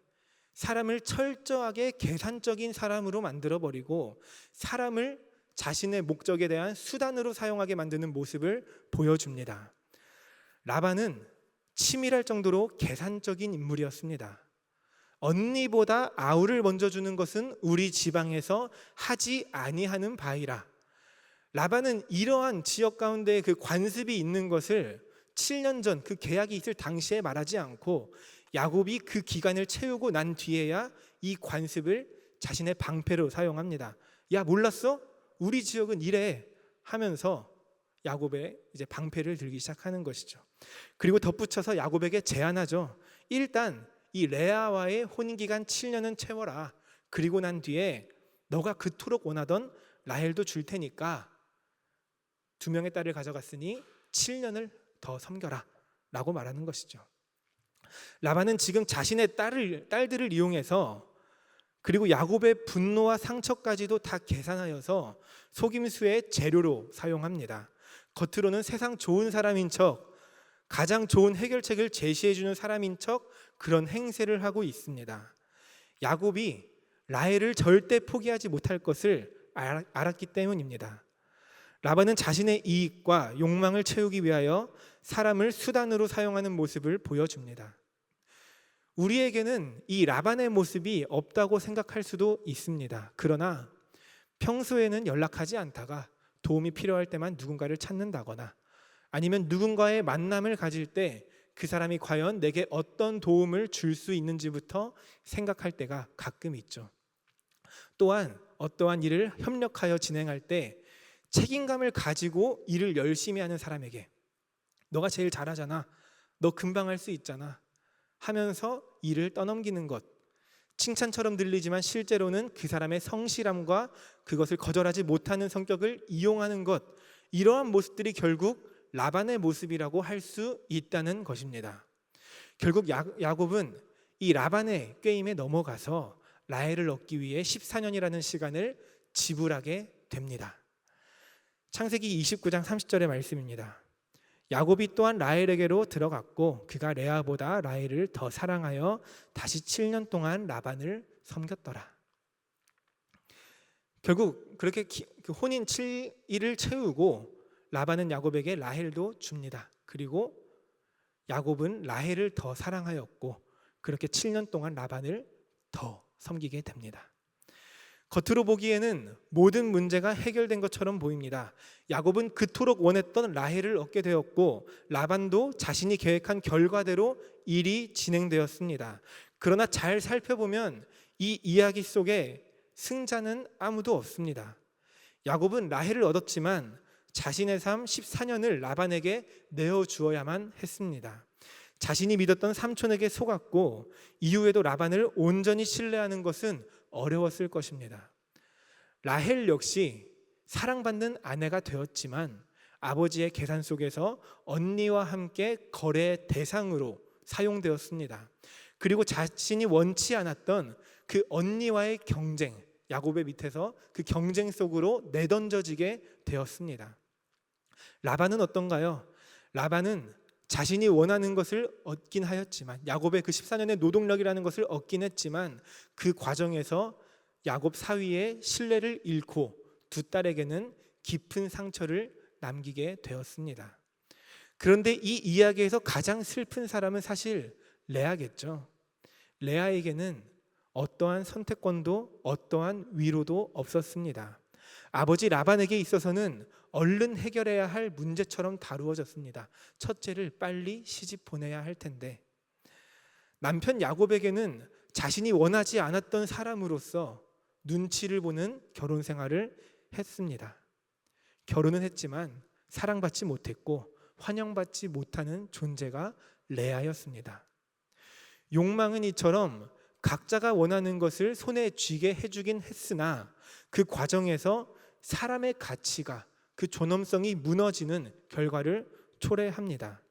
사람을 철저하게 계산적인 사람으로 만들어버리고 사람을 자신의 목적에 대한 수단으로 사용하게 만드는 모습을 보여줍니다. 라반은 치밀할 정도로 계산적인 인물이었습니다. 언니보다 아우를 먼저 주는 것은 우리 지방에서 하지 아니하는 바이라. 라반은 이러한 지역 가운데 그 관습이 있는 것을 7년 전 그 계약이 있을 당시에 말하지 않고 야곱이 그 기간을 채우고 난 뒤에야 이 관습을 자신의 방패로 사용합니다. 야, 몰랐어? 우리 지역은 이래. 하면서 야곱의 이제 방패를 들기 시작하는 것이죠. 그리고 덧붙여서 야곱에게 제안하죠. 일단 이 레아와의 혼인기간 7년은 채워라. 그리고 난 뒤에 너가 그토록 원하던 라헬도 줄 테니까 2명의 딸을 가져갔으니 7년을 더 섬겨라 라고 말하는 것이죠. 라반은 지금 자신의 딸들을 이용해서 그리고 야곱의 분노와 상처까지도 다 계산하여서 속임수의 재료로 사용합니다. 겉으로는 세상 좋은 사람인 척, 가장 좋은 해결책을 제시해주는 사람인 척 그런 행세를 하고 있습니다. 야곱이 라헬을 절대 포기하지 못할 것을 알았기 때문입니다. 라반은 자신의 이익과 욕망을 채우기 위하여 사람을 수단으로 사용하는 모습을 보여줍니다. 우리에게는 이 라반의 모습이 없다고 생각할 수도 있습니다. 그러나 평소에는 연락하지 않다가 도움이 필요할 때만 누군가를 찾는다거나 아니면 누군가의 만남을 가질 때 그 사람이 과연 내게 어떤 도움을 줄 수 있는지부터 생각할 때가 가끔 있죠. 또한 어떠한 일을 협력하여 진행할 때 책임감을 가지고 일을 열심히 하는 사람에게 너가 제일 잘하잖아, 너 금방 할 수 있잖아 하면서 일을 떠넘기는 것, 칭찬처럼 들리지만 실제로는 그 사람의 성실함과 그것을 거절하지 못하는 성격을 이용하는 것, 이러한 모습들이 결국 라반의 모습이라고 할 수 있다는 것입니다. 결국 야곱은 이 라반의 꾀임에 넘어가서 라헬을 얻기 위해 14년이라는 시간을 지불하게 됩니다. 창세기 29장 30절의 말씀입니다. 야곱이 또한 라헬에게로 들어갔고 그가 레아보다 라헬을 더 사랑하여 다시 7년 동안 라반을 섬겼더라. 결국 그렇게 혼인 7일을 채우고 라반은 야곱에게 라헬도 줍니다. 그리고 야곱은 라헬을 더 사랑하였고 그렇게 7년 동안 라반을 더 섬기게 됩니다. 겉으로 보기에는 모든 문제가 해결된 것처럼 보입니다. 야곱은 그토록 원했던 라헬을 얻게 되었고 라반도 자신이 계획한 결과대로 일이 진행되었습니다. 그러나 잘 살펴보면 이 이야기 속에 승자는 아무도 없습니다. 야곱은 라헬을 얻었지만 자신의 삶 14년을 라반에게 내어주어야만 했습니다. 자신이 믿었던 삼촌에게 속았고 이후에도 라반을 온전히 신뢰하는 것은 어려웠을 것입니다. 라헬 역시 사랑받는 아내가 되었지만 아버지의 계산 속에서 언니와 함께 거래의 대상으로 사용되었습니다. 그리고 자신이 원치 않았던 그 언니와의 경쟁, 야곱의 밑에서 그 경쟁 속으로 내던져지게 되었습니다. 라반은 어떤가요? 라반은 자신이 원하는 것을 얻긴 하였지만 야곱의 그 14년의 노동력이라는 것을 얻긴 했지만 그 과정에서 야곱 사위의 신뢰를 잃고 두 딸에게는 깊은 상처를 남기게 되었습니다. 그런데 이 이야기에서 가장 슬픈 사람은 사실 레아겠죠. 레아에게는 어떠한 선택권도 어떠한 위로도 없었습니다. 아버지 라반에게 있어서는 얼른 해결해야 할 문제처럼 다루어졌습니다. 첫째를 빨리 시집 보내야 할 텐데 남편 야곱에게는 자신이 원하지 않았던 사람으로서 눈치를 보는 결혼 생활을 했습니다. 결혼은 했지만 사랑받지 못했고 환영받지 못하는 존재가 레아였습니다. 욕망은 이처럼 각자가 원하는 것을 손에 쥐게 해주긴 했으나 그 과정에서 사람의 가치가 그 존엄성이 무너지는 결과를 초래합니다.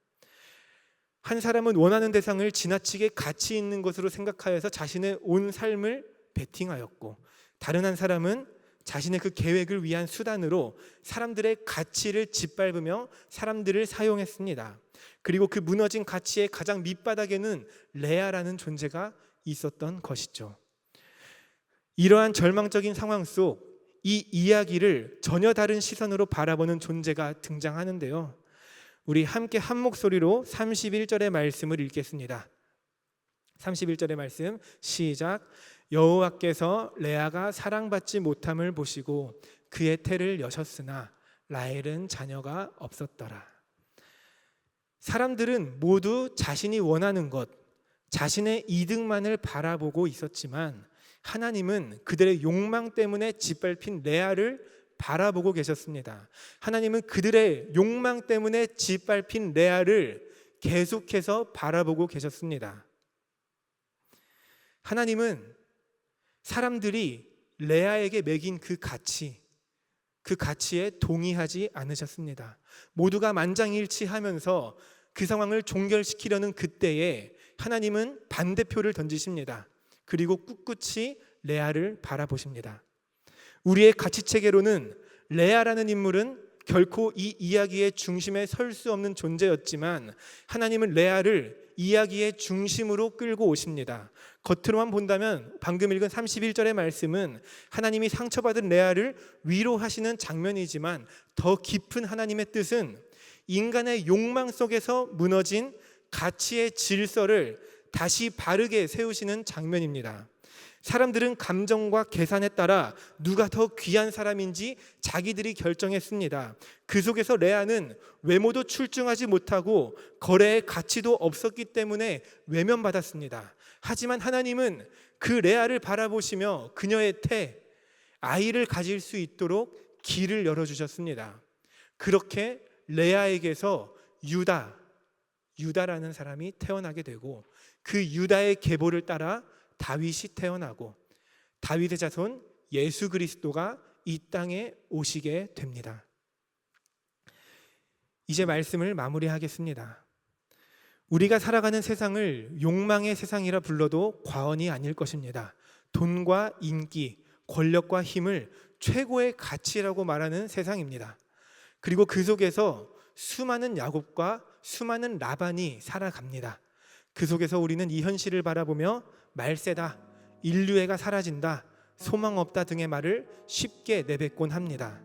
한 사람은 원하는 대상을 지나치게 가치 있는 것으로 생각하여서 자신의 온 삶을 베팅하였고 다른 한 사람은 자신의 그 계획을 위한 수단으로 사람들의 가치를 짓밟으며 사람들을 사용했습니다. 그리고 그 무너진 가치의 가장 밑바닥에는 레아라는 존재가 있었던 것이죠. 이러한 절망적인 상황 속 이 이야기를 전혀 다른 시선으로 바라보는 존재가 등장하는데요. 우리 함께 한 목소리로 31절의 말씀을 읽겠습니다. 31절의 말씀 시작. 여호와께서 레아가 사랑받지 못함을 보시고 그의 태를 여셨으나 라헬은 자녀가 없었더라. 사람들은 모두 자신이 원하는 것, 자신의 이득만을 바라보고 있었지만 하나님은 그들의 욕망 때문에 짓밟힌 레아를 바라보고 계셨습니다. 하나님은 그들의 욕망 때문에 짓밟힌 레아를 계속해서 바라보고 계셨습니다. 하나님은 사람들이 레아에게 매긴 그 가치에 동의하지 않으셨습니다. 모두가 만장일치하면서 그 상황을 종결시키려는 그때에 하나님은 반대표를 던지십니다. 그리고 꿋꿋이 레아를 바라보십니다. 우리의 가치체계로는 레아라는 인물은 결코 이 이야기의 중심에 설 수 없는 존재였지만 하나님은 레아를 이야기의 중심으로 끌고 오십니다. 겉으로만 본다면 방금 읽은 31절의 말씀은 하나님이 상처받은 레아를 위로하시는 장면이지만 더 깊은 하나님의 뜻은 인간의 욕망 속에서 무너진 가치의 질서를 다시 바르게 세우시는 장면입니다. 사람들은 감정과 계산에 따라 누가 더 귀한 사람인지 자기들이 결정했습니다. 그 속에서 레아는 외모도 출중하지 못하고 거래의 가치도 없었기 때문에 외면받았습니다. 하지만 하나님은 그 레아를 바라보시며 그녀의 아이를 가질 수 있도록 길을 열어주셨습니다. 그렇게 레아에게서 유다라는 사람이 태어나게 되고 그 유다의 계보를 따라 다윗이 태어나고 다윗의 자손 예수 그리스도가 이 땅에 오시게 됩니다. 이제 말씀을 마무리하겠습니다. 우리가 살아가는 세상을 욕망의 세상이라 불러도 과언이 아닐 것입니다. 돈과 인기, 권력과 힘을 최고의 가치라고 말하는 세상입니다. 그리고 그 속에서 수많은 야곱과 수많은 라반이 살아갑니다. 그 속에서 우리는 이 현실을 바라보며 말세다, 인류애가 사라진다, 소망 없다 등의 말을 쉽게 내뱉곤 합니다.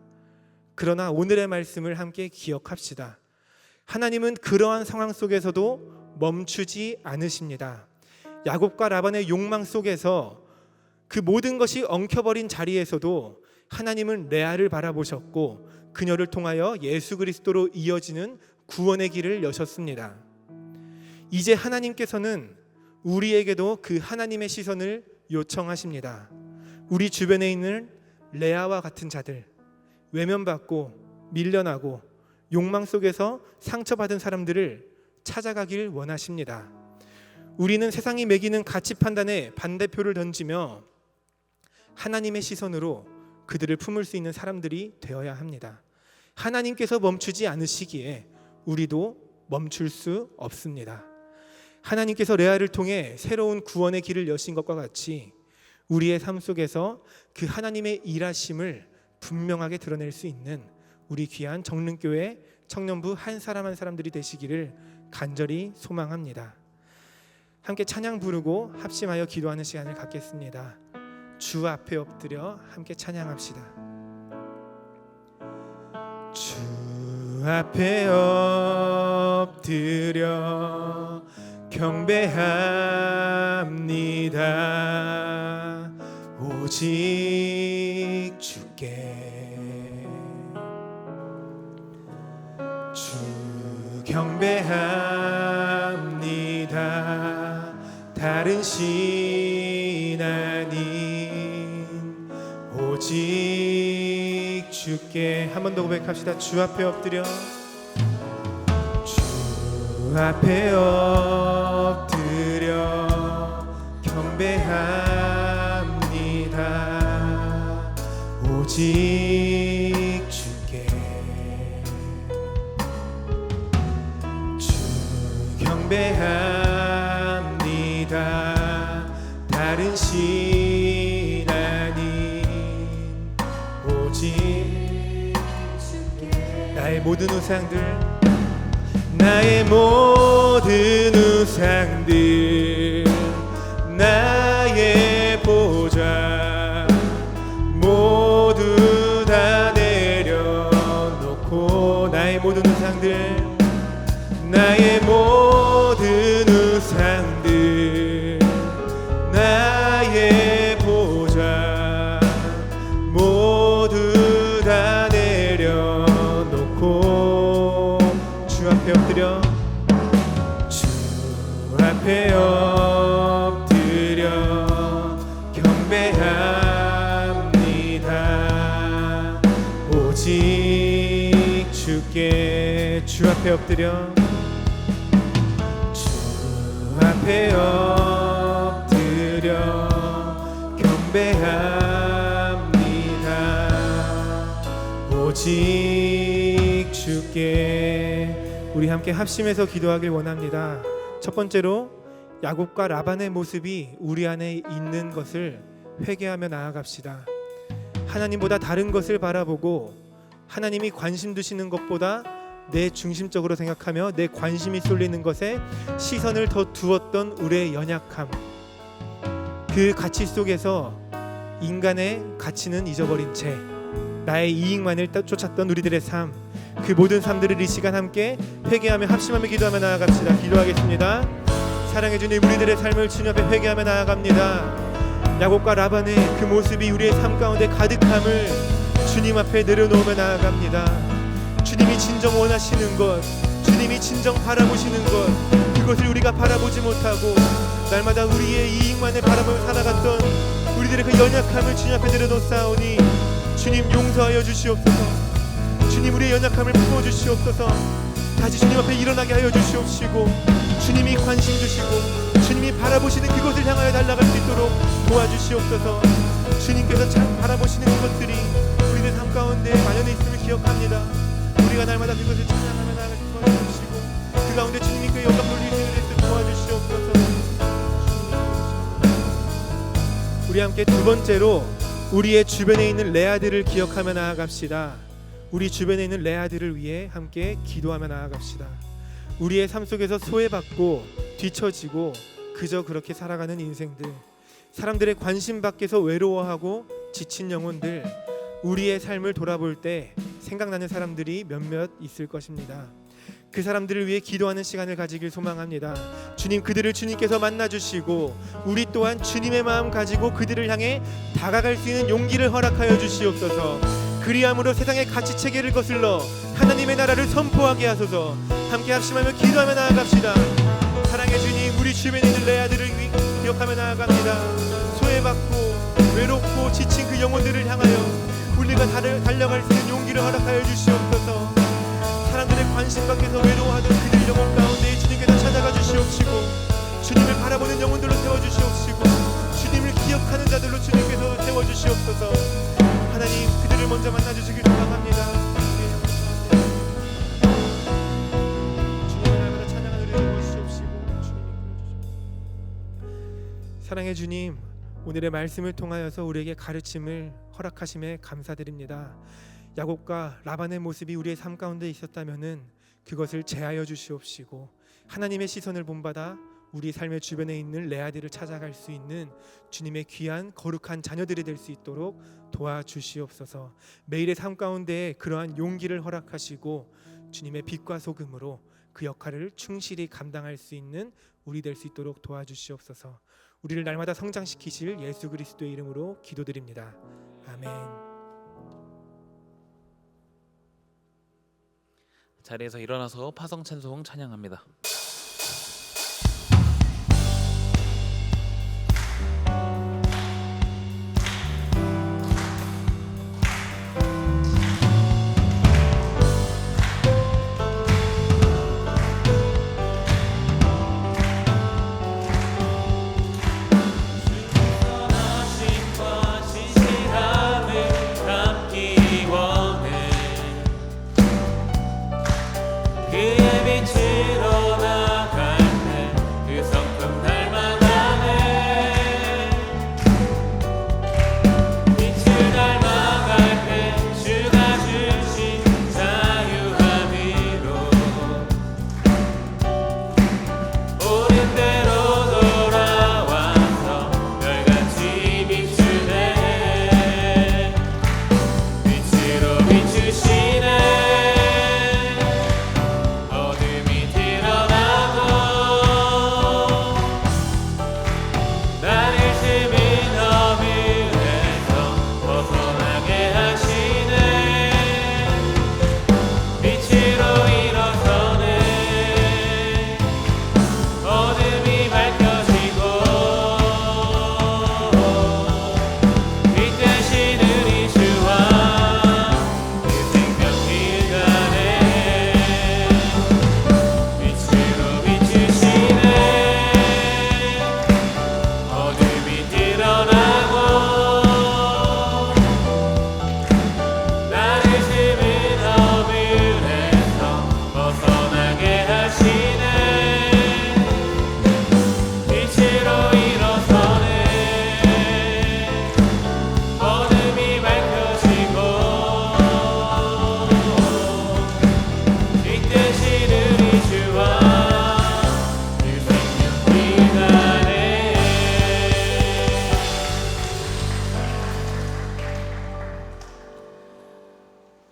그러나 오늘의 말씀을 함께 기억합시다. 하나님은 그러한 상황 속에서도 멈추지 않으십니다. 야곱과 라반의 욕망 속에서 그 모든 것이 엉켜버린 자리에서도 하나님은 레아를 바라보셨고 그녀를 통하여 예수 그리스도로 이어지는 구원의 길을 여셨습니다. 이제 하나님께서는 우리에게도 그 하나님의 시선을 요청하십니다. 우리 주변에 있는 레아와 같은 자들, 외면받고 밀려나고 욕망 속에서 상처받은 사람들을 찾아가길 원하십니다. 우리는 세상이 매기는 가치 판단에 반대표를 던지며 하나님의 시선으로 그들을 품을 수 있는 사람들이 되어야 합니다. 하나님께서 멈추지 않으시기에 우리도 멈출 수 없습니다. 하나님께서 레아를 통해 새로운 구원의 길을 여신 것과 같이 우리의 삶 속에서 그 하나님의 일하심을 분명하게 드러낼 수 있는 우리 귀한 정릉교회 청년부 한 사람 한 사람들이 되시기를 간절히 소망합니다. 함께 찬양 부르고 합심하여 기도하는 시간을 갖겠습니다. 주 앞에 엎드려 함께 찬양합시다. 주 앞에 엎드려 경배합니다. 오직 주께 주 경배합니다. 다른 신 아닌 오직 주께. 한 번 더 고백합시다. 주 앞에 엎드려 주 앞에 엎드려 경배합니다. 오직 주께 주 경배합니다. 다른 신 아닌 오직 주께. 나의 모든 우상들, 나의 모든 우상들, 나의 보좌 모두 다 내려놓고, 나의 모든 우상들, 나의 모든 우상들, 나의 보좌 모두 다 내려놓고 주 앞에 엎드려 주 앞에 엎드려 경배합니다. 주께 주 앞에 엎드려 주 앞에 엎드려 경배합니다. 오직 주께. 우리 함께 합심해서 기도하길 원합니다. 첫 번째로 야곱과 라반의 모습이 우리 안에 있는 것을 회개하며 나아갑시다. 하나님보다 다른 것을 바라보고 하나님이 관심 두시는 것보다 내 중심적으로 생각하며 내 관심이 쏠리는 것에 시선을 더 두었던 우리의 연약함, 그 가치 속에서 인간의 가치는 잊어버린 채 나의 이익만을 쫓았던 우리들의 삶, 그 모든 삶들을 이 시간 함께 회개하며 합심하며 기도하며 나아갑시다. 기도하겠습니다. 사랑해 주님, 우리들의 삶을 주님 앞에 회개하며 나아갑니다. 야곱과 라반의 그 모습이 우리의 삶 가운데 가득함을 주님 앞에 내려놓으며 나아갑니다. 주님이 진정 원하시는 것, 주님이 진정 바라보시는 것, 그것을 우리가 바라보지 못하고 날마다 우리의 이익만을 바라보며 살아갔던 우리들의 그 연약함을 주님 앞에 내려놓사오니 주님 용서하여 주시옵소서. 주님 우리의 연약함을 풀어주시옵소서. 다시 주님 앞에 일어나게 하여 주시옵시고 주님이 관심 주시고 주님이 바라보시는 그것을 향하여 달려갈 수 있도록 도와주시옵소서. 주님께서 참 바라보시는 그것들이 우리의 삶 가운데 만연해 있음을 기억합니다. 우리가 날마다 그것을 찬양하며 나아갈 수 있도록 도와주시고 그 가운데 주님이 그 영광 돌릴 수 있는 데서 도와주시옵소서. 우리 함께 두 번째로 우리의 주변에 있는 레아들을 기억하며 나아갑시다. 우리 주변에 있는 레아들을 위해 함께 기도하며 나아갑시다. 우리의 삶 속에서 소외받고 뒤처지고 그저 그렇게 살아가는 인생들, 사람들의 관심 밖에서 외로워하고 지친 영혼들, 우리의 삶을 돌아볼 때 생각나는 사람들이 몇몇 있을 것입니다. 그 사람들을 위해 기도하는 시간을 가지길 소망합니다. 주님, 그들을 주님께서 만나주시고 우리 또한 주님의 마음 가지고 그들을 향해 다가갈 수 있는 용기를 허락하여 주시옵소서. 그리함으로 세상의 가치 체계를 거슬러 하나님의 나라를 선포하게 하소서. 함께 합심하며 기도하며 나아갑시다. 사랑해 주님, 우리 주변에 있는 레아들을 기억하며 나아갑니다. 소외받고 외롭고 지친 그 영혼들을 향하여 우리가 달려갈 수 있는 용기를 허락하여 주시옵소서. 사람들의 관심 밖에서 외로워하던 그들 영혼 가운데 주님께서 찾아가 주시옵시고 주님을 바라보는 영혼들로 세워주시옵시고 주님을 기억하는 자들로 주님께서 세워주시옵소서. 하나님, 그들을 먼저 만나주시길 소망합니다. 주님을 날마다 찬양하는 은혜를 주시옵시고 주님이 불러주시옵소서. 사랑의 주님, 오늘의 말씀을 통하여서 우리에게 가르침을 허락하심에 감사드립니다. 야곱과 라반의 모습이 우리의 삶 가운데 있었다면은 그것을 제하여 주시옵시고 하나님의 시선을 본받아 우리 삶의 주변에 있는 레아들을 찾아갈 수 있는 주님의 귀한 거룩한 자녀들이 될 수 있도록 도와주시옵소서. 매일의 삶 가운데 그러한 용기를 허락하시고 주님의 빛과 소금으로 그 역할을 충실히 감당할 수 있는 우리 될 수 있도록 도와주시옵소서. 우리를 날마다 성장시키실 예수 그리스도의 이름으로 기도드립니다. 아멘. 자리에서 일어나서 파성 찬송 찬양합니다.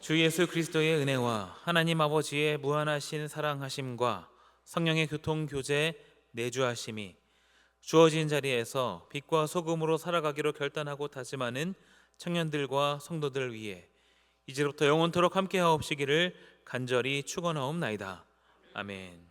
주 예수 그리스도의 은혜와 하나님 아버지의 무한하신 사랑하심과 성령의 교통 교제 내주하심이 주어진 자리에서 빛과 소금으로 살아가기로 결단하고 다짐하는 청년들과 성도들 위해 이제부터 영원토록 함께하옵시기를 간절히 축원하옵나이다. 아멘.